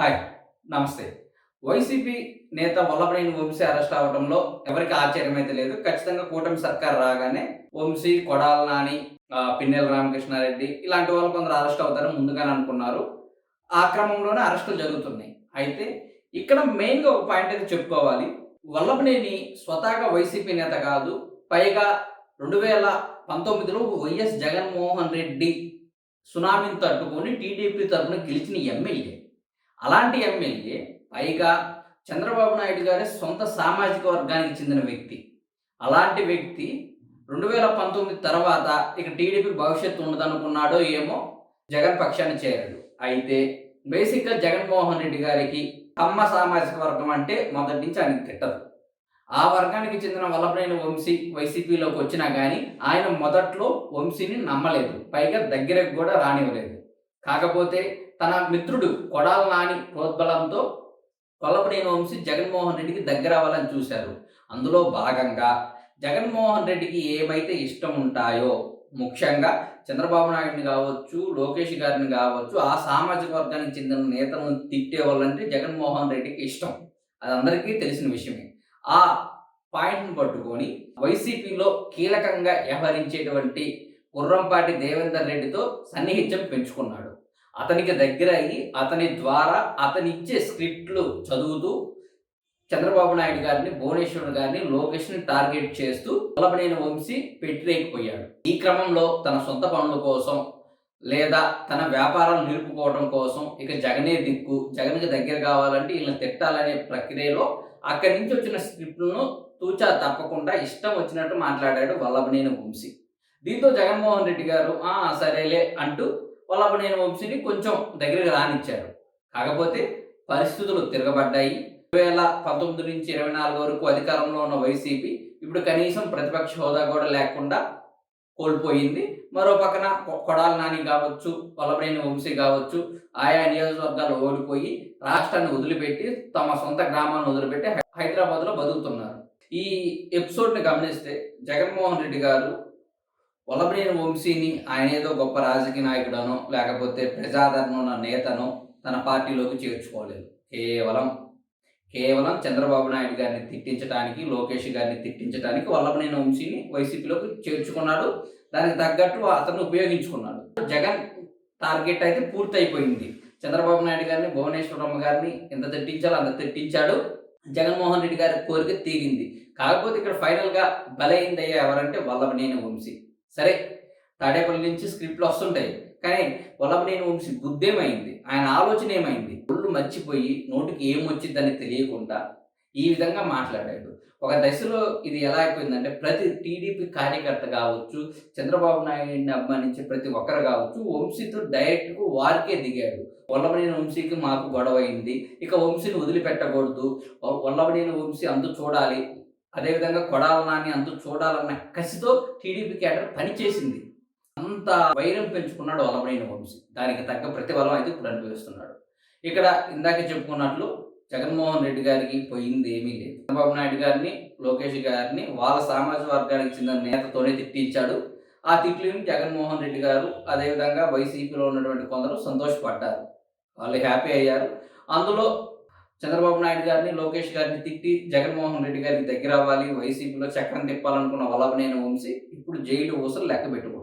Hi. నమస్తే. YCP నేత Vallabhaneni Vamsi arrest అవ్వడంలో ఎవరికీ ఆశ్చర్యమైతే లేదు. ఖచ్చితంగా కూటమి సర్కార్ రాగానే వంశీ, కొడాల నాని, పిన్నెల రామకృష్ణారెడ్డి ఇలాంటి వాళ్ళు కొందరు అరెస్ట్ అవుతారని ముందుగానే అనుకున్నారు. ఆ క్రమంలోనే అరెస్టులు జరుగుతున్నాయి. అయితే ఇక్కడ మెయిన్‌గా ఒక పాయింట్ అయితే చెప్పుకోవాలి. వల్లభనేని స్వతహాగా వైసీపీ నేత కాదు. పైగా 2019లో వైఎస్ జగన్మోహన్ రెడ్డి సునామీని తట్టుకొని టీడీపీ తరపున గెలిచిన ఎమ్మెల్యే. అలాంటి ఎమ్మెల్యే పైగా చంద్రబాబు నాయుడు గారి సొంత సామాజిక వర్గానికి చెందిన వ్యక్తి. అలాంటి వ్యక్తి 2019 తర్వాత ఇక టీడీపీ భవిష్యత్తు ఉండదనుకున్నాడో ఏమో జగన్ పక్షాన చేరాడు. అయితే బేసిక్‌గా జగన్మోహన్ రెడ్డి గారికి కమ్మ సామాజిక వర్గం అంటే మొదటి నుంచి ఆయనకి గిట్టదు. ఆ వర్గానికి చెందిన వల్లభనేని వంశీ వైసీపీలోకి వచ్చినా గానీ ఆయన మొదట్లో వంశీని నమ్మలేదు. పైగా దగ్గరకు గూడా రానివ్వలేదు. కాకపోతే తన మిత్రుడు కొడాల నాని ప్రోద్బలంతో వల్లభనేని వంశీ జగన్మోహన్ రెడ్డికి దగ్గరవ్వాలని చూశారు. అందులో భాగంగా జగన్మోహన్ రెడ్డికి ఏమైతే ఇష్టం ఉంటాయో ముఖ్యంగా చంద్రబాబు నాయుడిని గావచ్చు, లోకేష్ గారిని గావచ్చు, ఆ సామాజిక వర్గానికి చెందిన నేతలను తిట్టేవాళ్ళంటే జగన్మోహన్ రెడ్డికి ఇష్టం. అది అందరికీ తెలిసిన విషయమే. ఆ పాయింట్‌ని పట్టుకొని వైసీపీలో కీలకంగా వ్యవహరించేటువంటి గుర్రంపాటి దేవేందర్ రెడ్డితో సన్నిహిత్యం పెంచుకున్నాడు. అతనికి దగ్గరయ్యి అతని ద్వారా అతనిచ్చే స్క్రిప్ట్‌లు చదువుతూ చంద్రబాబు నాయుడు గారిని, భువనేశ్వర్ గారిని, లోకేష్‌ని టార్గెట్ చేస్తూ వల్లభనేని వంశీ వ్యతిరేకిపోయాడు. ఈ క్రమంలో తన సొంత పనుల కోసం లేదా తన వ్యాపారాలు నిలుపుకోవడం కోసం ఇక జగనే దిక్కు, జగన్‌కి దగ్గర కావాలంటే ఈళ్ళని తిట్టాలనే ప్రక్రియలో అక్కడి నుంచి వచ్చిన స్క్రిప్ట్‌లను తూచా తప్పకుండా ఇష్టం వచ్చినట్టు మాట్లాడాడు వల్లభనేని వంశీ. దీంతో జగన్మోహన్ రెడ్డి గారు సరేలే అంటూ వల్లభనేని వంశీని కొంచెం దగ్గరికి రానిచ్చారు. కాకపోతే పరిస్థితులు తిరగబడ్డాయి. 2019-24 వరకు అధికారంలో ఉన్న వైసీపీ ఇప్పుడు కనీసం ప్రతిపక్ష హోదా కూడా లేకుండా కోల్పోయింది. మరో పక్కన కొడాల నాని కావచ్చు, వల్లభనేని వంశీ కావచ్చు, ఆయా నియోజకవర్గాలు ఓడిపోయి రాష్ట్రాన్ని వదిలిపెట్టి తమ సొంత గ్రామాలను వదిలిపెట్టి హైదరాబాద్‌లో బతుకుతున్నారు. ఈ ఎపిసోడ్‌ని గమనిస్తే జగన్మోహన్ రెడ్డి గారు వల్లభనేని వంశీని ఆయనేదో గొప్ప రాజకీయ నాయకుడనో, లేకపోతే ప్రజాదరణ ఉన్న నేతనో తన పార్టీలోకి చేర్చుకోలేదు. కేవలం చంద్రబాబు నాయుడు గారిని తిట్టించటానికి, లోకేష్ గారిని తిట్టించటానికి వల్లభనేని వంశీని వైసీపీలోకి చేర్చుకున్నాడు. దానికి తగ్గట్టు అతన్ని ఉపయోగించుకున్నాడు. జగన్ టార్గెట్ అయితే పూర్తయిపోయింది. చంద్రబాబు నాయుడు గారిని, భువనేశ్వరమ్మ గారిని ఎంత తిట్టించాలో అంత తిట్టించాడు. జగన్మోహన్ రెడ్డి గారి కోరిక తీరింది. కాకపోతే ఇక్కడ ఫైనల్‌గా బలైందయ్యా ఎవరంటే వల్లభనేని వంశీ. సరే, తాడేపల్లి నుంచి స్క్రిప్ట్‌లు వస్తుంటాయి. కానీ వల్లభనేని వంశీ బుద్ధేమైంది? ఆయన ఆలోచన ఏమైంది? ఒళ్ళు మర్చిపోయి నోటికి ఏమొచ్చిద్దని తెలియకుండా ఈ విధంగా మాట్లాడాడు. ఒక దశలో ఇది ఎలా అయిపోయిందంటే ప్రతి టీడీపీ కార్యకర్త కావచ్చు, చంద్రబాబు నాయుడిని అభిమానించే ప్రతి ఒక్కరు కావచ్చు, వంశీతో డైరెక్ట్‌గా వారికే దిగాడు. వల్లభనేని వంశీకి మాకు గొడవైంది. ఇక వంశీని వదిలిపెట్టకూడదు. వల్లభనేని వంశీ అంతు చూడాలి. అదేవిధంగా కొడాల నాని అంతు చూడాలన్న కసితో టీడీపీ క్యాడర్ పనిచేసింది. అంత వైరం పెంచుకున్నాడు వల్లభనేని వంశీ. దానికి తగ్గ ప్రతిఫలం అయితే ఇప్పుడు అనుభవిస్తున్నాడు. ఇక్కడ ఇందాకే చెప్పుకున్నట్లు జగన్మోహన్ రెడ్డి గారికి పోయింది ఏమీ లేదు. చంద్రబాబు నాయుడు గారిని, లోకేష్ గారిని వాళ్ళ సామాజిక వర్గానికి చెందిన నేతతోనే తిట్టించాడు. ఆ తిట్లని జగన్మోహన్ రెడ్డి గారు, అదేవిధంగా వైసీపీలో ఉన్నటువంటి కొందరు సంతోషపడ్డారు. వాళ్ళు హ్యాపీ అయ్యారు. అందులో చంద్రబాబు నాయుడు గారిని, లోకేష్ గారిని తిట్టి జగన్మోహన్ రెడ్డి గారికి దగ్గరవ్వాలి, వైసీపీలో చక్రం తిప్పాలనుకున్న వల్లభనేని వంశీ ఇప్పుడు జైలు ఊసలు లెక్క పెట్టుకున్నాడు.